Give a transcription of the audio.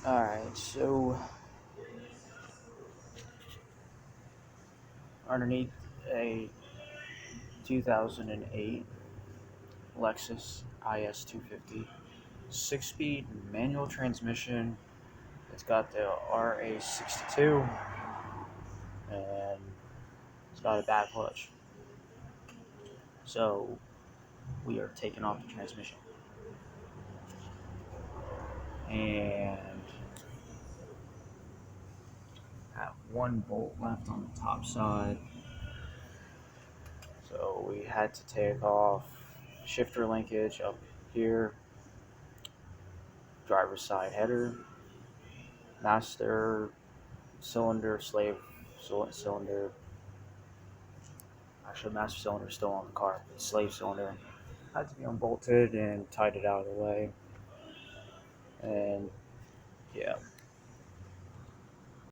Alright, so underneath a 2008 Lexus IS250 6-speed manual transmission. It's got the RA62 and it's got a bad clutch. So we are taking off the transmission. And have one bolt left on the top side. So we had to take off shifter linkage up here, driver's side header, master cylinder, slave cylinder. Actually, master cylinder is still on the car. Slave cylinder had to be unbolted and tied it out of the way. And yeah,